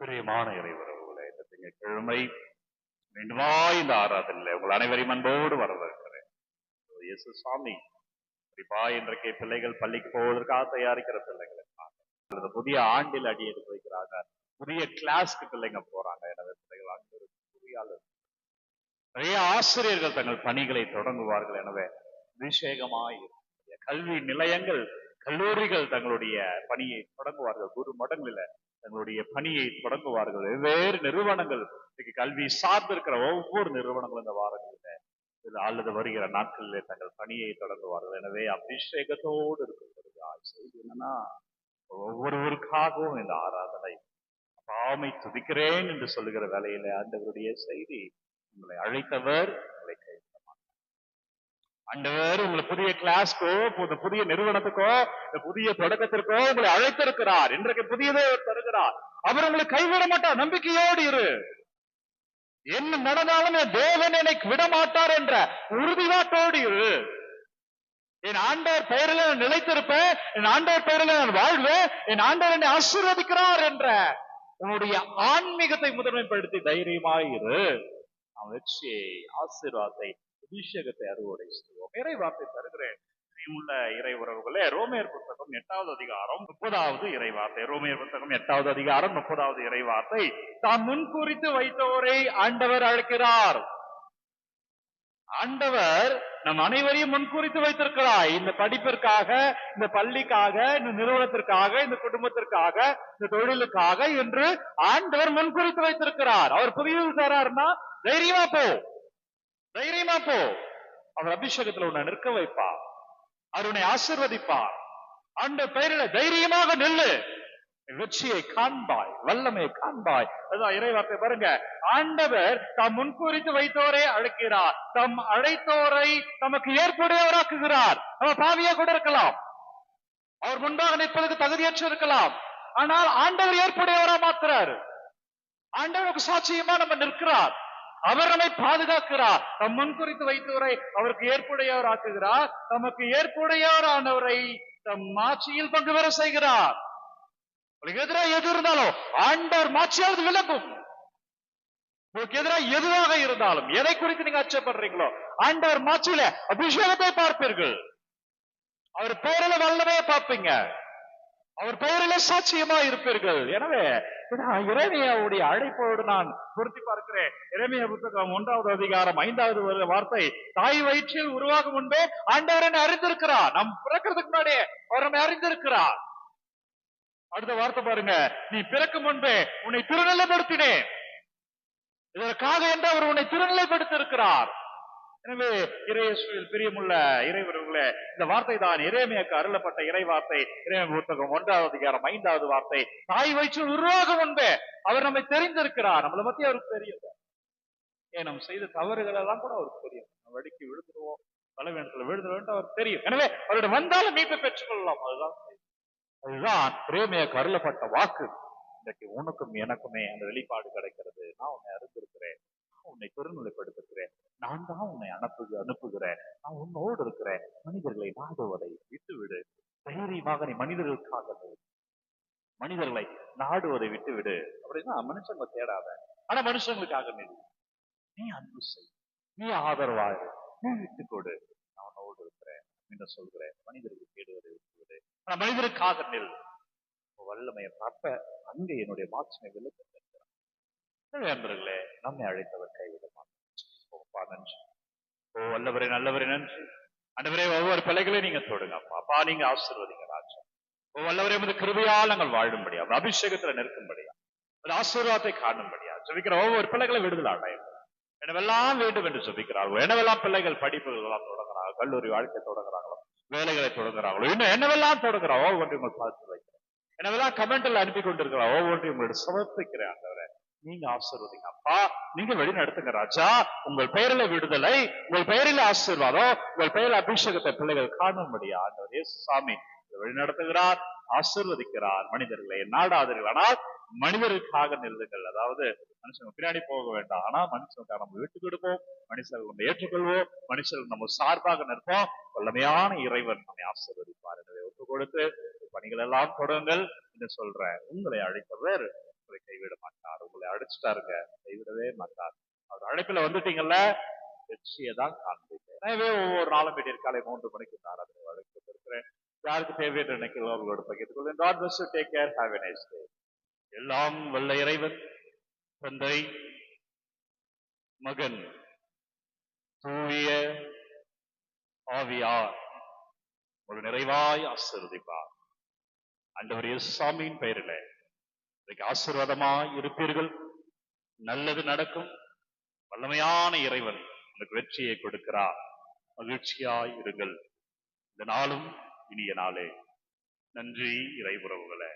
பிரியமான இறைவர்களே, இந்த திங்கட்கிழமை மீண்டுமா இந்த ஆராதனையில உங்கள் அனைவரையும் அன்போடு வரவேற்கிறேன். இயேசு சாமி குறிப்பா இன்றைக்கு பிள்ளைகள் பள்ளிக்கு போவதற்காக தயாரிக்கிற பிள்ளைகளை அல்லது புதிய ஆண்டில் அடி எடுத்து வைக்கிறாங்க, புதிய கிளாஸ்க்கு பிள்ளைங்க போறாங்க. எனவே பிள்ளைகள் அன்பு புரியாது. நிறைய ஆசிரியர்கள் தங்கள் பணிகளை தொடங்குவார்கள். எனவே அபிஷேகமாய் கல்வி நிலையங்கள், கல்லூரிகள் தங்களுடைய பணியை தொடங்குவார்கள். குரு மடங்களில தங்களுடைய பணியை தொடங்குவார்கள். வெவ்வேறு நிறுவனங்கள் கல்வி சார்ந்திருக்கிற ஒவ்வொரு நிறுவனங்களும் இந்த வாரங்களில் அல்லது வருகிற நாட்களிலே தங்கள் பணியை தொடங்குவார்கள். எனவே அபிஷேகத்தோடு இருக்கிறது செய்தி என்னன்னா, ஒவ்வொருவருக்காகவும் இந்த ஆராதனை பாமை துதிக்கிறேன் என்று சொல்லுகிற வேலையில ஆண்டவருடைய செய்தி, உங்களை அழைத்தவர் உங்களை கைவிட மாட்டார். ஆண்டவர் உங்களை புதிய கிளாஸ்க்கோ, புதிய நிறுவனத்துக்கோ, புதிய தொடக்கத்திற்கோ உங்களை அழைத்திருக்கிறார். இன்றைக்கு புதியதை தருகிறார். அவர் உங்களை கைவிட மாட்டார். நம்பிக்கையோடு இரு. என்ன நடந்தாலும் தேவன் என்னை விட மாட்டார் என்ற உறுதிப்பாட்டோடு இரு. என் ஆண்டவர் பெயரில் நான் நிலைத்திருப்பேன், என் ஆண்டவர் பெயரில் நான் வாழ்வேன், என் ஆண்டவர் என்னை ஆசீர்வதிக்கிறார் என்ற உன்னுடைய ஆன்மீகத்தை முதன்மைப்படுத்தி தைரியமாய் இரு. நாம் வெற்றியை, ஆசீர்வாதத்தை, அபிஷேகத்தை அறுவடை செய்வோம். இறை வார்த்தை தருகிறேன். உள்ள இறை உறவுகளே, ரோமையர் புத்தகம் 8வது அதிகாரம் 30வது இறை வார்த்தை. ரோமையர் புத்தகம் 8வது அதிகாரம் 30வது இறை வார்த்தை. தாம் முன்குறித்து வைத்தோரை ஆண்டவர் அழைக்கிறார். ஆண்டவர் நம் அனைவரையும் முன்குறித்து வைத்திருக்கிறார். இந்த படிப்பிற்காக, இந்த பள்ளிக்காக, இந்த நிறுவனத்திற்காக, இந்த குடும்பத்திற்காக, இந்த தொழிலுக்காக என்று ஆண்டவர் முன்குறித்து வைத்திருக்கிறார். அவர் புதியது தராருன்னா தைரியமா போ, தைரியமா போ. அவர் அபிஷேகத்தில் உன்னை நிற்க வைப்பார், அவர் உன்னை ஆசீர்வதிப்பார். அந்த பெயரில் தைரியமாக நில்லு, வெற்றியை காண்பாய், வல்லமையை காண்பாய். அதான் இறைவார்த்தை பாருங்க. ஆண்டவர் தாம் முன்குறித்து வைத்தோரை அழைக்கிறார், தம் அழைத்தோரை தமக்கு ஏற்புடையவராக்குகிறார். நம்ம பாவியா கூட இருக்கலாம், அவர் முன்பாக நிற்பதற்கு தகுதியற்று இருக்கலாம், ஆனால் ஆண்டவர் ஏற்புடையவரா மாத்துறாரு. ஆண்டவருக்கு சாட்சியமா நம்ம நிற்கிறார். அவர் நம்மை பாதுகாக்கிறார். தம் முன்குறித்து வைத்தவரை அவருக்கு ஏற்புடையவர் ஆக்குகிறார். தமக்கு ஏற்புடையவரானவரை தம் மாட்சியில் பங்கு பெற செய்கிறார். உங்களுக்கு எதிராக எது இருந்தாலும் ஆண்டவர் மாட்சியாவது விளக்கும். உங்களுக்கு எதிராக எதுவாக இருந்தாலும், எதை குறித்து நீங்க அச்சப்படுறீங்களோ, ஆண்டவர் மாட்சியில அபிஷேகத்தை பார்ப்பீர்கள். அவர் பெயரில வல்லமையை பார்ப்பீங்க. அவர் பெயரில சாட்சியமா இருப்பீர்கள். எனவே இறைமையாவுடைய அழைப்போடு நான் பொருத்தி பார்க்கிறேன். இறைமையா புத்தகம் 1வது அதிகாரம் 5வது வார்த்தை. தாய் வயிற்றில் உருவாகும் முன்பே ஆண்டவர் என்னை அறிந்திருக்கிறார். நாம் பிறக்கிறதுக்கு முன்னாடியே அவர் நம்மை அறிந்திருக்கிறார். அடுத்த வார்த்தை பாருங்க. நீ பிறக்கும் முன்பே உன்னை திருநிலைப்படுத்தினேன். இதற்காக என்று அவர் உன்னை திருநிலைப்படுத்தி இருக்கிறார். எனவே இறையேசுவில் பிரியமுள்ள இறைவர்களே, இந்த வார்த்தை தான் இறைமையாக்கு அருளப்பட்ட இறை வார்த்தை. இறைமை புத்தகம் 1வது அதிகாரம் 5வது வார்த்தை. தாய் வயிற்றில் உருவாகும் முன்பே அவர் நம்மை தெரிந்திருக்கிறார். நம்மளை பத்தி அவருக்கு தெரியும். ஏன் நம்ம செய்த தவறுகள் எல்லாம் கூட அவருக்கு தெரியும். நம்ம வடிக்கு விழுந்துருவோம், பலவீனத்துல விழுந்துருவோம் அவருக்கு தெரியும். எனவே அவருடைய வந்தாலும் மீட்பை பெற்றுக் கொள்ளலாம். அதுதான் இறைமையாக்கு அருளப்பட்ட வாக்கு. இன்றைக்கு உனக்கும் எனக்குமே அந்த வெளிப்பாடு கிடைக்கிறது. நான் உன்னை அறிந்திருக்கிறேன், உன்னை திருநிலைப்படுத்துகிறேன், நான் தான் உன்னை அனுப்புகிறேன், நான் உன்னோடு இருக்கிறேன். மனிதர்களை நாடுவதை விட்டுவிடு. தைரியமாக நீ மனிதர்களுக்காக மனிதர்களை நாடுவதை விட்டுவிடு. அப்படின்னா மனுஷங்களை தேடாத, ஆனா மனுஷங்களுக்காக நீ அன்பு செய், நீ ஆதரவாக, நீ விட்டுக் கொடு. நான் உன்னோடு இருக்கிறேன் என்று சொல்கிறேன். மனிதர்கள் தேடுவதை விட்டுவிடு, ஆனா மனிதருக்காக நெல். வல்லமையை பார்ப்ப அங்கே என்னுடைய மாட்சிமை விளக்க நண்பர்களே, நம்மை அழைத்தவர் கைவிட மாட்டார். நன்றி. வல்லவரே, நல்லவரே நன்றி. ஆண்டவரே, ஒவ்வொரு பிள்ளைகளையும் நீங்க தொடுங்க அப்பா. நீங்க ஆசீர்வதிங்க ராஜா. வல்லவரே, உமது கிருபையால் நாங்கள் வாழும்படியா, அபிஷேகத்துல நிற்கும்படியா, ஆசீர்வாதத்தை காணும்படியா ஜெபிக்கிற ஒவ்வொரு பிள்ளைகளை விடுதலை அடையும். என்னவெல்லாம் வேண்டும் என்று ஜெபிக்கிறார்களோ, என்னவெல்லாம் பிள்ளைகள் படிப்புகள் எல்லாம் தொடங்குறாங்க, கல்லூரி வாழ்க்கை தொடங்குறாங்களோ, வேலைகளை தொடங்குறாங்களோ, இன்னும் என்னவெல்லாம் தொடங்குறாங்க ஒவ்வொன்றையும் உங்களை பார்த்து வைக்கிறேன். என்னவெல்லாம் கமெண்ட்ல அனுப்பி கொண்டிருக்கிறோம் ஒவ்வொன்றையும் உங்களோட சமர்ப்பிக்கிறேன். ஆண்டவரே, நீங்க ஆசீர்வதிங்க அப்பா. நீங்க வழி நடத்துங்க ராஜா. உங்கள் பெயரில விடுதலை, உங்கள் பெயரில ஆசீர்வாதம், உங்கள் பெயரில் அபிஷேகத்தை பிள்ளைகள் காணும்படியா ஆண்டவர் இயேசு சாமி வழி நடத்துகிறார், ஆசீர்வதிக்கிறார். மனிதர்களை நாடாதீர்கள், ஆனால் மனிதருக்காக நில்லுங்கள். அதாவது மனுஷங்க பின்னாடி போக வேண்டாம், ஆனா மனுஷனுக்காக நம்ம விட்டுக் கொடுப்போம், மனுஷர்கள் நம்ம ஏற்றுக்கொள்வோம், மனுஷர்கள் நம்ம சார்பாக நிற்போம். வல்லமையான இறைவன் நம்மை ஆசீர்வதிப்பார். எனவே ஒப்பு கொடுத்து பணிகள் எல்லாம் தொடங்குங்கள் என்று சொல்ற உங்களை அழைத்தவர் உங்களை கைவிட மாட்டார். அழைச்சிட்டாருங்க, கைவிடவே மாட்டார். அவர் அழைப்புல வந்துட்டீங்கல்ல, வெற்றியை தான் காண்பீங்க. எனவே ஒவ்வொரு நாளும் காலை 3 மணிக்கு நான் அதை அழைப்பு இருக்கிறேன். யாருக்கு தேவை என்று நினைக்கிறோம் அவர்களோடு பகிர்ந்து கொள்வேன். God bless you. Take care. Have a nice day. எல்லாம் வல்ல இறைவன் தந்தை, மகன், தூய ஆவியார் ஒரு நிறைவாய் ஆசீர்வதிப்பார். ஆண்டவர் இயேசுவின் பெயரிலே ஆசீர்வாதமாய் இருப்பீர்கள். நல்லது நடக்கும். வல்லமையான இறைவன் உங்களுக்கு வெற்றியை கொடுக்கிறார். மகிழ்ச்சியாய் இருங்கள். இந்த நாளும் இனிய நாளே. நன்றி இறை உறவுகளே.